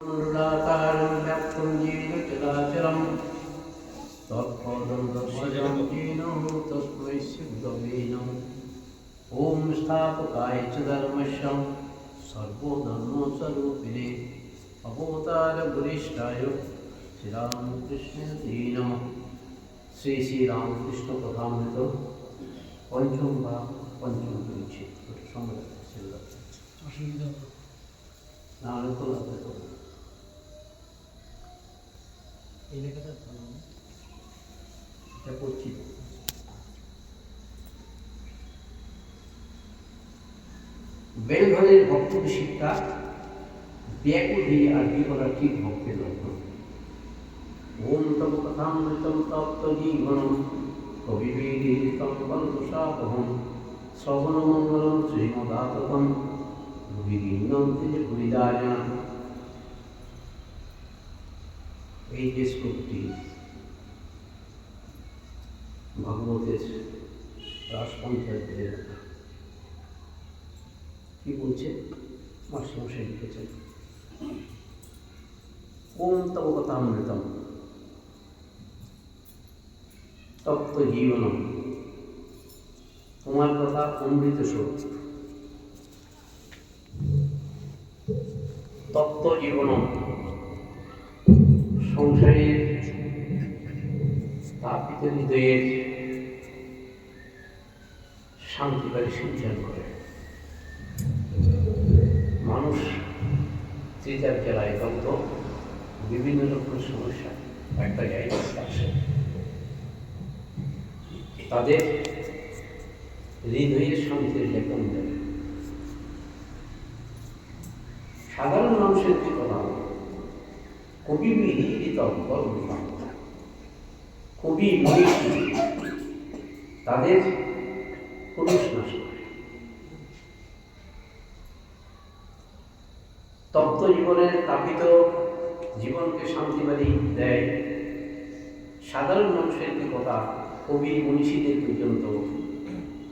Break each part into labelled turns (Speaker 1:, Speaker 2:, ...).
Speaker 1: मण्डलाकारं व्याप्तं येन चराचरं तत्पदं दर्शितं येन तस्मै श्रीगुरवे नमः। ॐ स्थापकाय च धर्मस्य सर्वधर्मस्वरूपिणे अवतारवरिष्ठाय श्रीरामकृष्णाय नमः। श्री श्री रामकृष्ण कथामृत पंचम বা পঞ্চম পরিচ্ছেদ সময় অসুবিধা না হলে তো লাগবে তো এই লেখাটা ভালো এটা পড়ছি। বেলঘরের ভক্তি শিক্ষা ব্যাকুল হয়ে আর কি করা ঠিক ভক্তের লক্ষণ। ওম তব কথামৃতম তপ্ত জীবনম কবিবেদিতম কল্পসাপহম শ্রবণমঙ্গলম শ্রীমদাততম বিঘ্নন্তি যে ভুলিদায়না। এই যে শ্লোকটি ভাগবতের রাসপঞ্চায়েতের কি বলছে মাস্টারমশাই লিখেছেন। ওম তব কথামৃতম তপ্ত জীবনম, তোমার কথা অমৃত স্বরূপ। তপ্ত জীবনম, সংসারের তাপিত হৃদয়ের শান্তিকারী সঞ্চার করে। মানুষ ত্রিতার জেলায় তপ্ত বিভিন্ন রকমের সমস্যা একটা জায়গায় আসে, তাদের হৃদয়ের শান্তির লেপন দেয়। সাধারণ মানুষের যে কথা, কবি বিহিত কবি মনীষী তাদের পুরুষ নাশ করে। তপ্ত জীবনের তাপিত জীবনকে শান্তিবাদী দেয়। সাধারণ মানুষের যে কথা, কবি মনীষীদের পর্যন্ত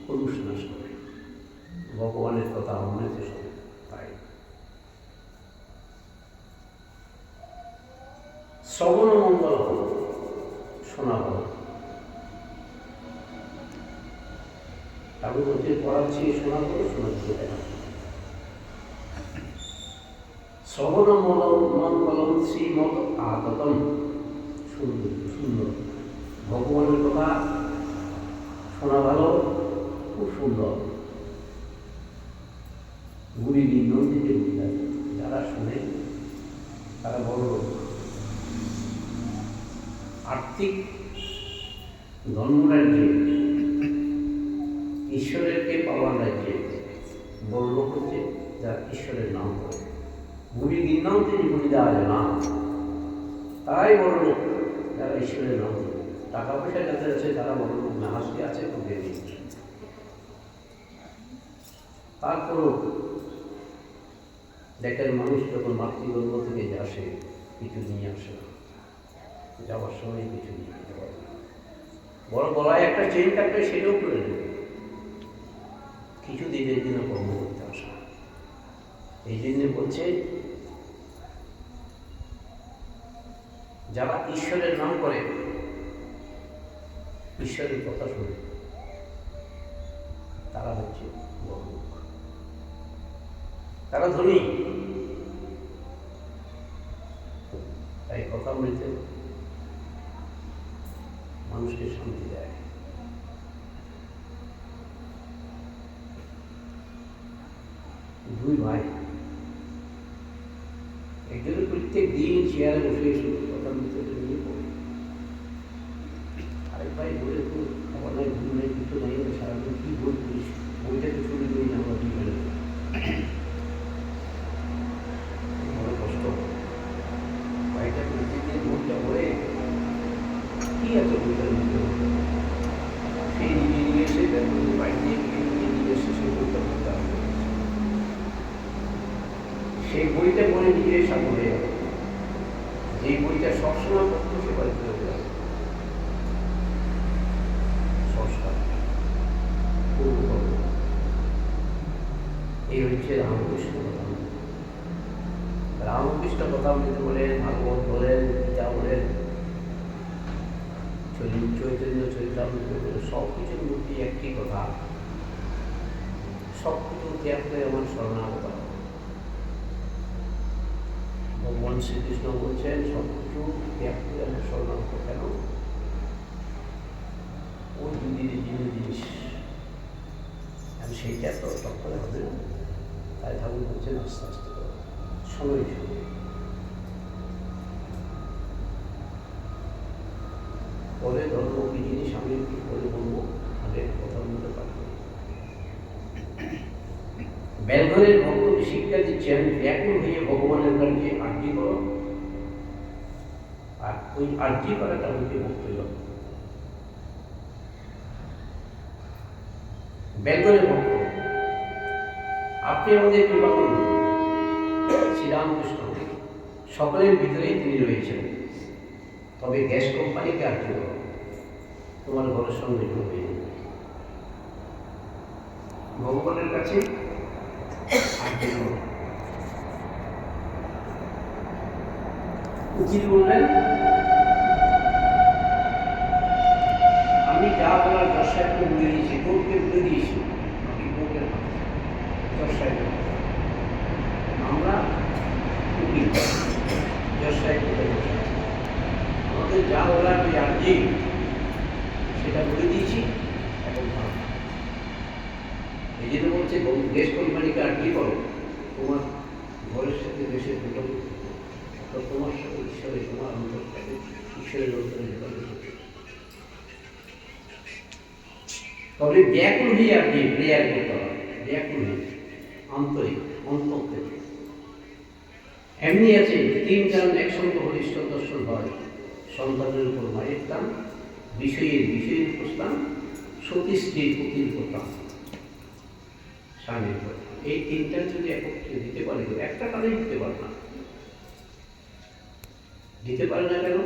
Speaker 1: পুরুষ নাশ করে। ভগবানের কথা অমৃত স্বরূপ। তাই শ্রবণ মঙ্গল শোনা হল। ঠাকুর বলতে পড়াচ্ছি শোনা হলো, শোনা হলো। শ্রবণ মঙ্গলম শ্রীমদ আততম, সুন্দর সুন্দর ভগবানের কথা শোনা ভালো, খুব সুন্দর। গুরি নন্দিতে যারা শুনে তারা বড় লোক। আর্থিক ধর্মরাজ্যে ঈশ্বরেরকে পাওয়ার রাজ্যে বড় লোক হচ্ছে যারা ঈশ্বরের নাম করে। গুরি গিন্নাও তিনি গুরি দেওয়া যায় না, তারাই বড় লোক যারা ঈশ্বরের নাম করে। টাকা পয়সা যাদের আছে তারা বড় লোক না, হাসি আছে খুঁজে নেই। তারপরও দেখেন মানুষ যখন মাতৃগর্ভ থেকে আসে কিছু নিয়ে আসে না, যাওয়ার সময় কিছু নিয়ে যেতে পারে না। বড় গলায় একটা চেন থাকলে সেটাও করে নেবে, কিছু দিনের জন্য কর্ম করতে আসা। এই জন্য বলছে যারা ঈশ্বরের নাম করে, ঈশ্বরের কথা শুনে, তারা হচ্ছে বড় লোক, তারা ধনী। তাই কথা বলতে মানুষকে শান্তি দেয়। দুই ভাই, একজনের প্রত্যেক দিন চেয়ারে বসে শুধু কথা বলতে নিয়ে পড়ে। আরেক ভাই বলে তো খাবার নাই, ঘুম নেই, কিছু নেই, সারাদিন কি বই করিস, বইটাকে ছুটি করি না, আমরা কি ফেলে বড় কষ্ট। ভাইটা প্রত্যেকদিন বইটা পড়ে কি আছে বইটার মধ্যে, সেই নিজে নিয়ে এসে বাইরে দিয়ে নিয়ে এসে সেই বইটা পড়তে হবে। সেই বইটা পড়ে নিজের সাথে হয়ে যাবে। যে বইটা সবসময় পড়তো সে বাড়িতে হয়ে যাবে। সংস্কার এই হচ্ছে রামকৃষ্ণ কথা। রামকৃষ্ণ কথামৃত বলেন, ভাগবত বলেন, গীতা বলেন, চৈতন্য চরিতামৃত বলেন, সব কিছুর মধ্যে একটি কথা, সব কিছু ত্যাগ করে আমার শরণাগত। ভগবান শ্রীকৃষ্ণ বলছেন সব কিছু ত্যাগ করে আমার শরণাগত। কেন? ওই দুদিনের জিনিস আমি সেইটা তো টক করে হবে না। তাই ঠাকুর বলছেন আস্তে আস্তে সময় সময়। পরে ধর্ম কি জিনিস আমি একটু পরে বলবো, আগে কথা বলতে পারবো। বেলঘরের ভক্তকে শিক্ষা দিচ্ছেন ব্যাকুল হয়ে ভগবানের কাছে আর্জি করো, আর ওই আর্জি করাটা হচ্ছে ভক্তি। বেলঘরের ভক্ত আপনি আমাদের কৃপা করুন। শ্রীরামকৃষ্ণ সকলের ভিতরেই তিনি রয়েছেন, তবে গ্যাস কোম্পানিকে আর্জি করো, তোমার ঘরের সঙ্গে ঢুকবে। ভগবানের কাছে আর্জি করো। উচিত বললেন, আমি যা বলার দর্শাকে বলে দিয়েছি, গৌরকে বলে দিয়েছি, আমি গৌরের দর্শায় আমরা দর্শায় আমাদের যা বলার ওই আর্জি সেটা বলে দিয়েছি। এখন এই জন্য বলছে গ্যাস কোম্পানিকে আর্জি করো, তোমার ঘরের সাথে দেশের দুটো তোমার সাথে ঈশ্বরে, তোমার অন্তর সাথে ঈশ্বরের অন্তরে যোগাযোগ। তবে ব্যাকুল হয়ে আর কি প্রেয়ার করতে হবে, ব্যাকুল হয়ে আন্তরিক অন্তর থেকে। এমনি আছে তিন জন একসঙ্গে হরিষ্ঠ দর্শন হয়, সন্তানের উপর মায়ের টান, বিষয়ের প্রস্থান, সতী স্ত্রীর পতির প্রতাপ, স্বামীর প্রতাপ। এই তিনটা যদি একত্রে দিতে পারে, একটা কালেই দিতে পারে না। দিতে পারে না কেন?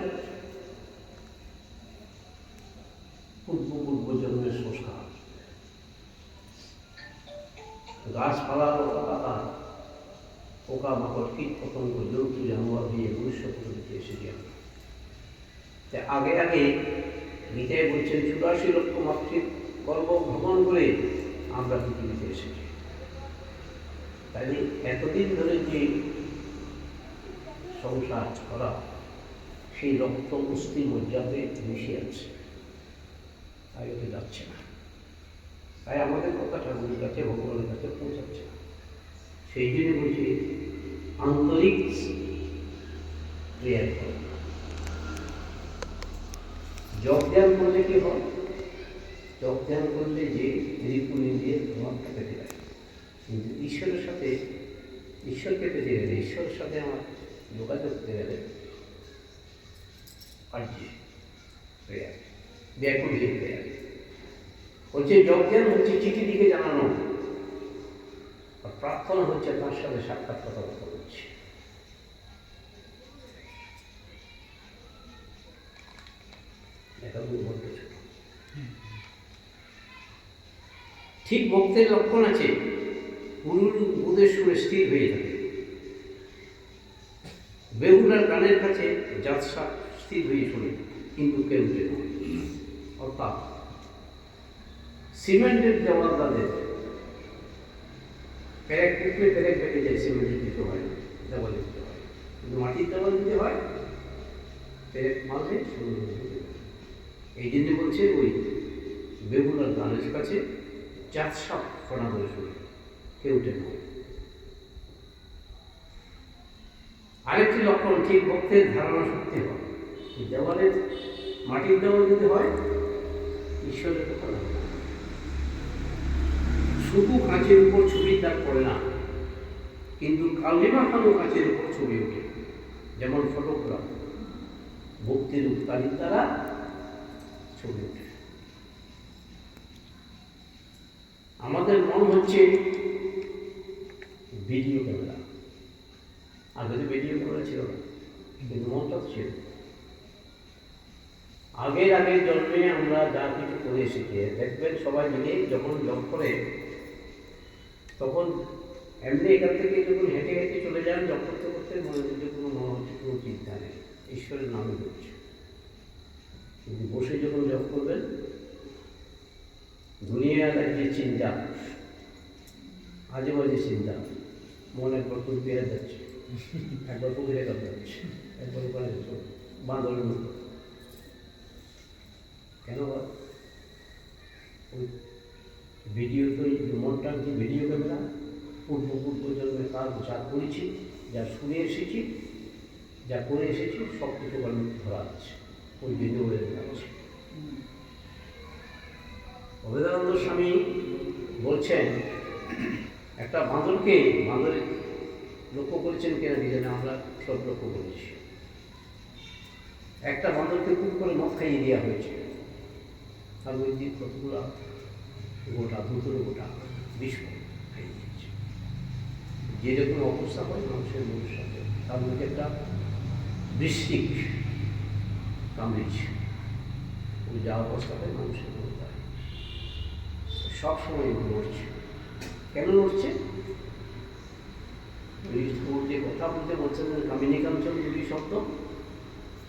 Speaker 1: পূর্ব জন্মের সংস্কার, গাছপালা, লতা পাতা, পোকা মাকড়, কীট পতঙ্গ, জন্তু জানোয়ার দিয়ে মনুষ্য প্রকৃতিতে এসেছি। আগে আগে গীতায় বলছেন 84 লক্ষ মাতৃ গর্ভ ভ্রমণ করে আমরা পৃথিবীতে এসেছি। তাই এতদিন ধরে যে সংসার করা, সেই রক্ত অস্থি মজ্জাতে মিশে আছে, তাই ওকে যাচ্ছে না। তাই আমাদের কথা ঠাকুরের কাছে, ভগবানের কাছে পৌঁছাচ্ছে না। সেই জন্য বলছি আন্তরিক প্রেয়ার করো। যোগ ধ্যান করলে কি হয়? যোগ ধ্যান করলে যে ত্রিপুণী দিয়ে তোমারটা পেতে যায়, কিন্তু ঈশ্বরের সাথে, ঈশ্বরকে পেতে গেলে, ঈশ্বরের সাথে আমার যোগাযোগ করতে গেলে আর্জি প্রেয়ার, ব্যাকুল হয়ে প্রেয়ার হচ্ছে। যোগ ধ্যান হচ্ছে চিঠি দিকে জানানো, আর প্রার্থনা হচ্ছে তার সাথে সাক্ষাৎ কথাবার্তা হচ্ছে। ঠিক ভক্তের লক্ষণ আছে, গুরুর বুধের সুরে স্থির হয়ে থাকে। বেহুলার গানের কাছে যাত্রা স্থির হয়ে শোনে, কিন্তু কেউ উঠে না। অর্থাৎ সিমেন্টের দেওয়াল তাদের প্যারেক উঠলে প্যারেক বেঁকে যায়, সিমেন্টের দিতে হয় না, দেওয়াল দিতে হয়। কিন্তু মাটির দেওয়াল দিতে হয়, প্যারেক মারলে সুন্দর। এই জন্য বলছে ওই বেহুলার গানের কাছে যাত্রা ফোনা করে শুনে, কেউ উঠে না। আরেকটি লক্ষণ, ঠিক ভক্তের ধারণা শক্তি হয়। দেওয়ালের মাটির দেওয়াল যদি হয়, ঈশ্বরের কথা না, শুধু কাঁচের উপর ছবির দাগ পড়ে না, কিন্তু কালি মাখানো কাঁচের উপর ছবি ওঠে। যেমন ফটোগ্রাফ, ভক্তির উত্তারিত দ্বারা ছবি ওঠে। আমাদের মন হচ্ছে ভিডিও ক্যামেরা। আগে তো ভিডিও ক্যামেরা ছিল না, কিন্তু মনটা ছিল। আগের জন্মে আমরা যা কিছু করে এসেছি, দেখবেন সবাই মিলে যখন জব করে, তখন এমনি এখান থেকে যখন হেঁটে হেঁটে চলে যান জপ করতে করতে মনে হচ্ছে মনে হচ্ছে কোনো চিন্তা নেই, ঈশ্বরের নামই হচ্ছে। কিন্তু বসে যখন জপ করবেন দুনিয়ার যে চিন্তা, আজে বাজে চিন্তা, মন একবার খুব বেড়ে যাচ্ছে, একবার পুকুরে কাপ যাচ্ছে, একবার ওখানে বাঁদরের মতো। কেন ওই ভিডিও তো মনটা যে ভিডিও ক্যামেরা, পূর্ব জন্মে কাজ যা করেছি, যা শুনে এসেছি, যা করে এসেছি, সব কিছু ধরা আছে, ওই ভিডিও আছে। অভেদানন্দ স্বামী বলছেন একটা বাঁদরকে, বাঁদরের লক্ষ্য করেছেন কেন দিলেন, আমরা সব লক্ষ্য করেছি। একটা বাঁদরকে খুব করে মদ খাইয়ে দেওয়া হয়েছে, তার মধ্যে কতগুলো গোটা দুটোর গোটা বিষ খাইয়ে দিয়েছে। যেরকম অবস্থা হয় মানুষের মনের সাথে, তার মধ্যে একটা বৃষ্টিক কামড়েছে, ওই যা অবস্থা হয় মানুষের মনে হয় সবসময় লড়ছে। কেন লড়ছে? যে কথা বলতে বলছেন কামিনী কাঞ্চন দুটি শব্দ,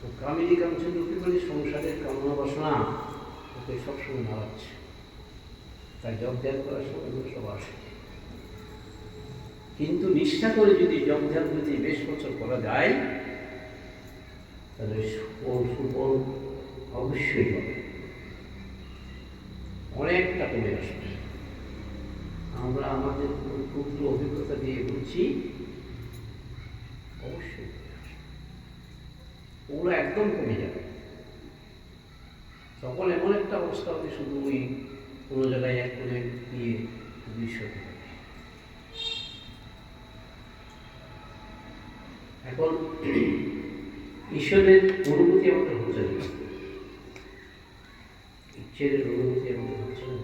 Speaker 1: ও কামিনী কাঞ্চন দুটি মানে সংসারের কামনা বাসনা ওকে সবসময় নাড়াচ্ছে। তাই জপ ধ্যান করার সময় এগুলো সব আসে। কিন্তু নিষ্ঠা করে যদি জপ ধ্যান যদি বেশ বছর করা যায় তাহলে সুফল অবশ্যই হবে, অনেকটা কমে আসবে। আমরা আমাদের ক্ষুদ্র অভিজ্ঞতা দিয়ে বলছি অবশ্যই ওগুলো একদম কমে যাবে। তখন এমন একটা অবস্থা হবে শুধু ওই কোনো জায়গায় এক করে গিয়ে বিষয় হবে। এখন ঈশ্বরের অনুভূতি আমাদের হচ্ছে না, ঈশ্বরের অনুভূতি আমাদের হচ্ছে না।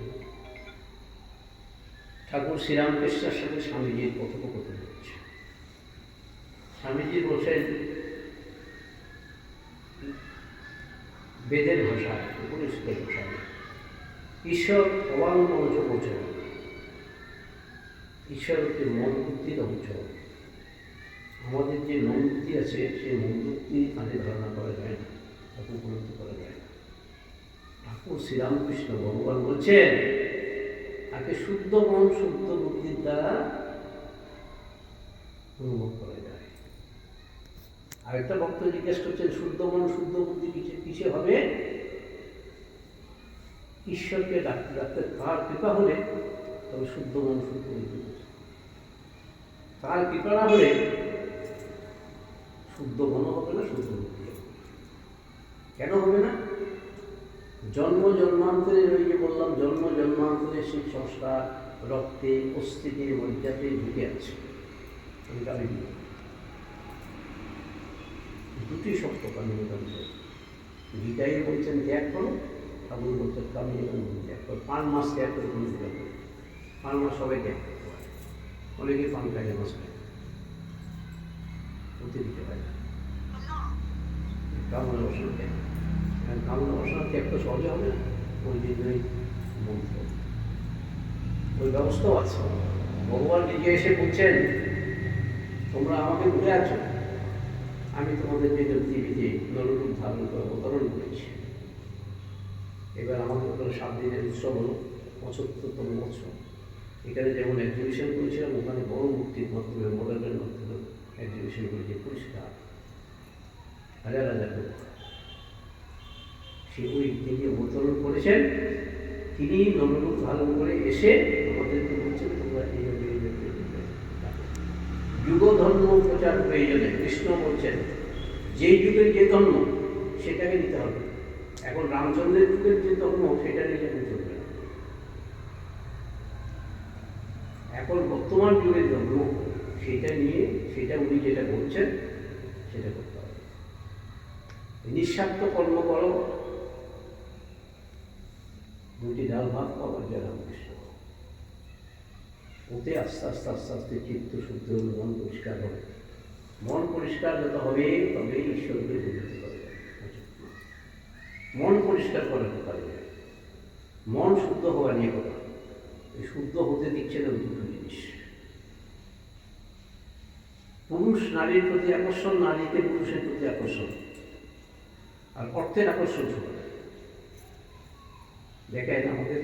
Speaker 1: ঠাকুর শ্রীরামকৃষ্ণের সাথে স্বামীজির কথোপকথন হচ্ছে। স্বামীজি বলছেন বেদের ভাষায়, উপনিষদের ভাষায় ঈশ্বর অবাঙ্গ মঞ্চ গোচর, ঈশ্বর হচ্ছে মন বুদ্ধির অঞ্চল। আমাদের যে মন বুদ্ধি আছে সেই মন বুদ্ধি তাদের ধারণা করা যায় না, তাকে উপলব্ধি করা যায় না। ঠাকুর শ্রীরামকৃষ্ণ ভগবান বলছেন তাকে শুদ্ধ মন শুদ্ধ বুদ্ধির দ্বারা অনুভব করা যায়। আরেকটা ভক্ত জিজ্ঞেস করছেন শুদ্ধ মন শুদ্ধ বুদ্ধি কিসে হবে? ঈশ্বরকে ডাকতে ডাকতে তার কৃপা হলে তবে শুদ্ধ মন শুদ্ধ বুদ্ধি, তার কৃপা না হলে শুদ্ধ মনও হবে না, শুদ্ধ বুদ্ধি হবে। কেন হবে না? জন্ম জন্মান্তরের ওই যে বললাম, জন্ম জন্মান্তরের সেই সংস্কার রক্তে অস্থিতে মজ্জাতে ঢুকে আছে। দুটি শব্দ কামিনী কাঞ্চন, গীতাই বলছেন ত্যাগ করো, ঠাকুর বলছেন কামিনী কাঞ্চন ত্যাগ করো। 5 মাস ত্যাগ করে কোনো দিলাম, 5 মাস সবাই ত্যাগ করতে পারে। অনেকে পান খায় মাস খায়, হতে দিতে পারে কামনা বাসনা ত্যাগ। কামনা বাসনা ত্যাগ তো সহজে হবে না, ওই জন্যই মন্ত্র ওই ব্যবস্থাও আছে। ভগবান নিজে এসে বলছেন তোমরা আমাকে ভুলে আছো, আমি তোমাদের যে পৃথিবীতে নররূপ ধারণ করে অবতরণ করেছি। এবার আমাদের 7 দিনের উৎসব হলো 75তম বছর। এখানে যেমন এক্সিবিশন করেছিলাম, ওখানে বড় মূর্তির মাধ্যমে মডেলের মাধ্যমে এক্সিবিশন করেছে, পরিষ্কার হাজার হাজার লোক। সে ওই তিনি অবতরণ করেছেন, তিনি নররূপ ধারণ করে এসে আমাদেরকে বলছেন তোমরা এইভাবে যুগ ধর্ম প্রচার প্রয়োজনে। কৃষ্ণ বলছেন যেই যুগের যে ধর্ম সেটাকে নিতে হবে। এখন রামচন্দ্রের যুগের যে ধর্ম সেটা নিয়ে চলবে না। এখন বর্তমান যুগের ধর্ম সেটা নিয়ে, সেটা উনি যেটা বলছেন সেটা করতে হবে। নিঃস্বার্থ কর্ম করো, 2টি ডাল ভাত পাওয়া যায় রামকৃষ্ণ। ওতে আস্তে আস্তে আস্তে আস্তে চিত্ত শুদ্ধ, মন পরিষ্কার হবে। মন পরিষ্কার যত হবে তবে ঈশ্বরকে বুঝতে পারবে। মন পরিষ্কার করাতে পারবে, মন শুদ্ধ হওয়া নিয়ে কথা। এই শুদ্ধ হতে দিচ্ছে না দুটো জিনিস, পুরুষ নারীর প্রতি আকর্ষণ, নারীতে পুরুষের প্রতি আকর্ষণ, আর অর্থের আকর্ষণ ছিল। দেখেন আমাদের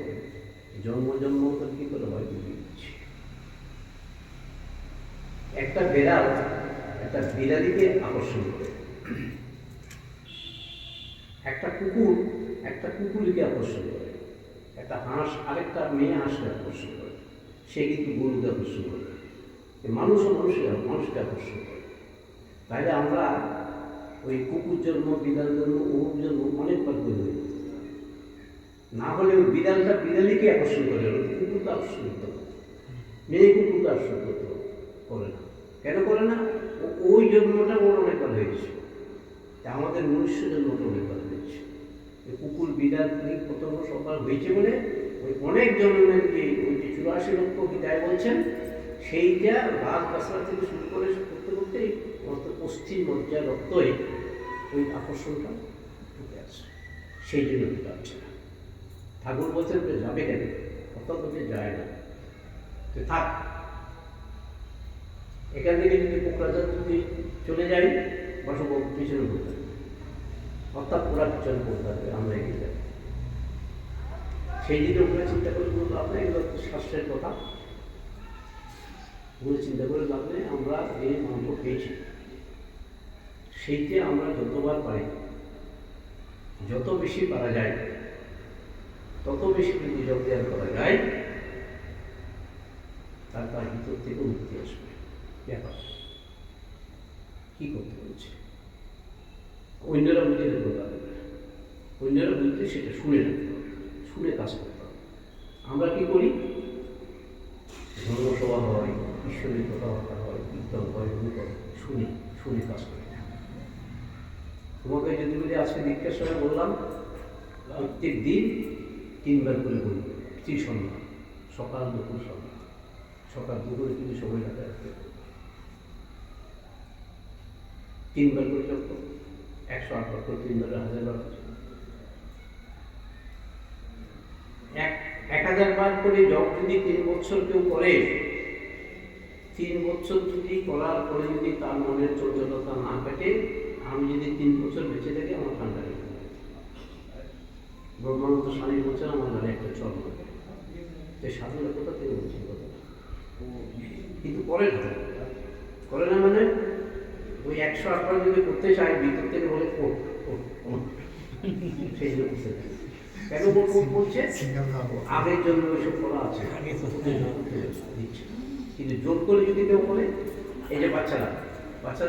Speaker 1: জন্ম জন্মান্তর কি করে হয় বুঝিয়ে দিচ্ছি। একটা বেড়াল একটা বিড়ালিকে আকর্ষণ করে, একটা কুকুর একটা কুকুরকে আকর্ষণ করে, একটা হাঁস আরেকটা মেয়ে হাঁসকে আকর্ষণ করে, সে কিন্তু গরুকে আকর্ষণ করে, মানুষও মানুষকে আকর্ষণ করে। তাহলে আমরা ওই কুকুর জন্ম, বিড়াল জন্ম, অমুক জন্ম অনেকবার করে হই, না হলে ওই বিড়ালটা বিড়ালিকে আকর্ষণ করে, কুকুরকে আকর্ষণ করতে হবে, মেয়ে কুকুরকে আকর্ষণ করতে করে না। কেন করে না? ওই জন্মটা ওর অনেকবার হয়েছে, আমাদের মনুষ্য জন্মটা অনেকবার হয়েছে। কুকুর বিড়াল পতঙ্গ সবার হয়েছে বলে ওই অনেক জন্মের যে ওই যে 84 লক্ষ বিদায় বলছেন, সেইটা গাছ গাছলা থেকে শুরু করে করতে করতে পশ্চিম মজ্জা রক্তই ওই আকর্ষণটা ঢুকে আসে, সেই জন্য যাচ্ছে না। ঠাকুর বলছেন যে যাবে কেন, অর্থাৎ বলছে যায় না, তো থাক। এখান থেকে যদি কোকরাঝার যদি চলে যাই, বাসব পিছনে পড়তে হবে, অর্থাৎ ওরা পিছনে পড়তে হবে, আমরা এগিয়ে যাই। সেই দিকে ওগুলো চিন্তা করে বলবো আপনার এগুলো শাস্ত্রের কথা, ওগুলো চিন্তা করে লাভ নেই। আমরা এই মন্ত্র পেয়েছি, সেইতে আমরা যতবার পারি, যত বেশি পারা যায় তত বেশি যদি যোগ দেওয়ার করা যায়, তার ভিতর থেকে মুক্তি আসবে। ব্যাপার কি করতে বলছে, অন্যরা বুঝে দেখতে পারবে না, অন্যরা বুঝতে সেটা শুনে রাখতে হবে, শুনে কাজ করতে হবে। আমরা কি করি, ধর্মসভা হয়, ঈশ্বরের কথাবার্তা হয়, কীর্তন হয়, শুনি শুনে কাজ করি না। তোমাকে যদি বলি আজকে দীক্ষার সময় বললাম প্রত্যেক দিন 3 বার করে বলব, সন্ধ্যা, সকাল দুপুর সন্ধ্যা, সকাল দুপুরে কিন্তু সময় রাখতে রাখতে 3 বার করে জপ করো, 108 বার করে 3 বার, 1000 বার, 1000 বার করে জপ যদি 3 বছর কেউ করে, 3 বছর যদি করার পরে যদি তার মনের চঞ্চলতা না কাটে, আমি যদি 3 বছর বেঁচে থাকি আমার ঠান্ডা লেগে যাবে। ব্রহ্মানন্দ স্বামী বলছেন আমার গানে একটা চল লাগে, এই সাধুরা কোথা থেকে বলছেন কথা, কিন্তু করে না মানে ওই 108 বার যদি করতে চাই, ভিতর থেকে বলে সেই জন্য করতে চাই। কেন বলছে? আগের জন্য ওইসব করা আছে, দিচ্ছে। কিন্তু জোর করে যদি কেউ বলে, এই যে বাচ্চারা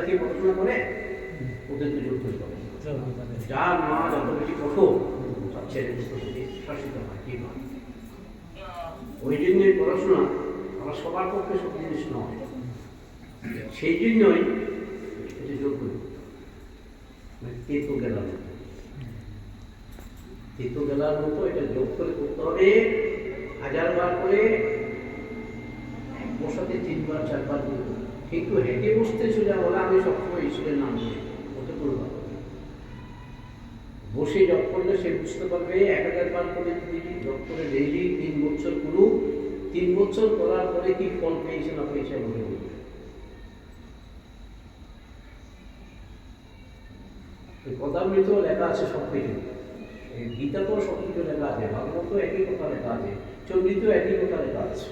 Speaker 1: কি পড়াশোনা করে, ওদেরকে জোর করে করে, যার মা যত বেশি কঠোর, তার ছেলে শাসিত হয়, কি নয়। ওই জন্যই পড়াশোনা আমার সবার পক্ষে সব জিনিস নয়, সেই জন্যই এটা জোর করি। তেতো গেলার মতো এটা যোগ করে করতে হবে, 1000 বার করে, বসাতে 3 বার 4 বার করব। কিন্তু হেঁটে বসতে সোজা বলে আমি সবসময় ঈশ্বরের নাম করি, ওতে কোনো ভালো বসে জপ করলে সে বুঝতে পারবে। 1000 বার করে যদি জপ করে ডেইলি 3 বছর করুক, 3 বছর করার পরে কি ফল পেয়েছে না পেয়েছে বলে বলবে। কথামৃত লেখা আছে সব কিছু, গীতা তো সব কিছু লেখা আছে, ভাগবত একই কথা লেখা আছে, চন্ডিত একই কথা লেখা আছে।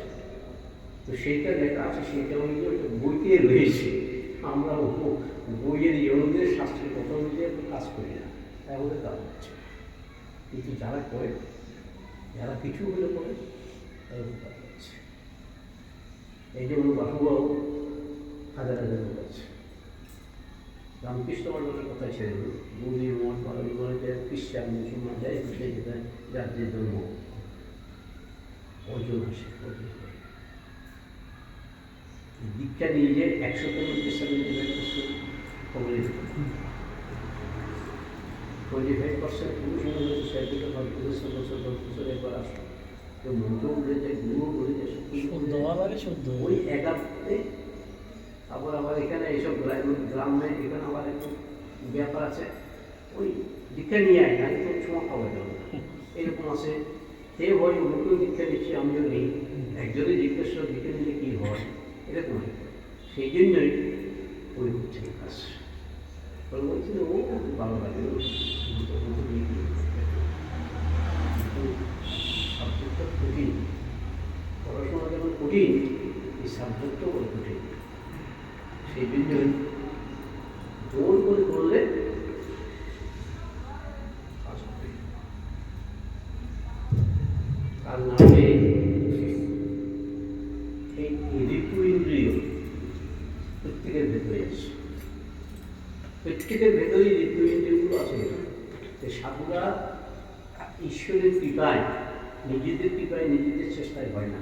Speaker 1: তো সেইটা লেখা আছে, সেইটা অনুযায়ী বইতে রয়েছে। আমরা বইয়ের অনুযায়ী শাস্ত্রের কথা অনুযায়ী কাজ করি না, তাই আমাদের কাজ হচ্ছে। কিন্তু যারা করে, যারা কিছু হলে করে, তারা কাজ হচ্ছে। এই জন্য বাসুবাবু 1000 লোক আছে। রামকৃষ্ণ মন্ডলের কথা ছেড়ে দিল, মুদি মঠ পালন করে যায়, খ্রিস্টান মুসলমান যায়, যেখানে যার যে জন্ম অর্জন আসে, দীক্ষা নিয়ে যে 100% কমপ্লিট 25% পুরুষ মনে হচ্ছে 10 বছর একবার আসো, তো মন্ত্র বলে যায়, গুরু বলে যায়, ওই একাত্তে। আবার এখানে এইসব গ্রামে এখানে আবার একটু ব্যাপার আছে, ওই দীক্ষা নিয়ে আয়, আমি তো সময় খাওয়া যাবে না, এরকম আছে। সে হয় অন্যকেও দীক্ষা দিচ্ছি, আমিও নেই, একজনই জিজ্ঞেস দীক্ষা নিলে কী হয়, এরকম হয়। সেই জন্যই ওই হচ্ছে কাজ। পরে বলছিল ও ভালো লাগে সাবজেক্টটা কঠিন, পড়াশোনা যেমন কঠিন এই সাবজেক্টটাও বড় কঠিন। সেই জন্যই জোর করে করলে কাজ হবে, তার নামে এই ঋতু ইন্দ্রিয় প্রত্যেকের ভেতরে আছে, প্রত্যেকের ভেতরেই ঋতু ইন্দ্রিয়গুলো আছে। সাধুরা ঈশ্বরের কৃপায়, নিজেদের কৃপায় নিজেদের চেষ্টায় হয় না,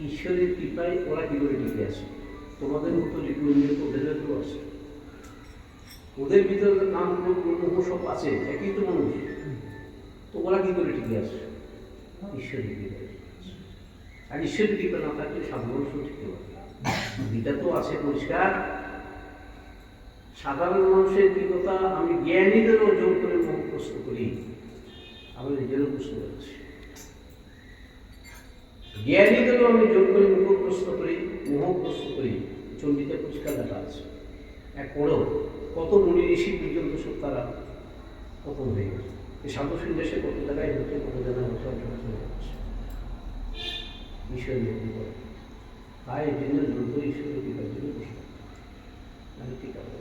Speaker 1: ঈশ্বরের কৃপায় ওরা কী করে টিকে আছে। তোমাদের মতো ঋতু ইন্দ্রিয় ওদের ভেতরেও আছে, ওদের ভিতরে নাম মোহ সব আছে, একই তো মানুষ, তো ওরা কী করে টিকে আছে? ঈশ্বরের কৃপায়। আর ঈশ্বরের কৃপা না থাকলে সাধারণ টিকতে পারে। গীতা তো আছে পরিষ্কার, সাধারণ মানুষের কি কথা আমি জ্ঞানীদেরও জোর করে মুখস্থ করি, আমি নিজেরও বুঝতে পারছি। জ্ঞানীদেরও আমি জোর করে মুখগ্রস্ত করি, মোহগ্রস্ত করি। চণ্ডীতে পরিষ্কার লেখা আছে। এক পড়ো, কত মুনি ঋষি পর্যন্ত সব তারা প্রথম হয়ে গেছে। এই সাধু সন্ন্যাসে কত জায়গায় হচ্ছে, কত জায়গায় হচ্ছে, ঈশ্বরের কৃপা। তাই এই জন্য দ্রুত ঈশ্বরের কৃপার জন্য বসে আমি ঠিক আছে।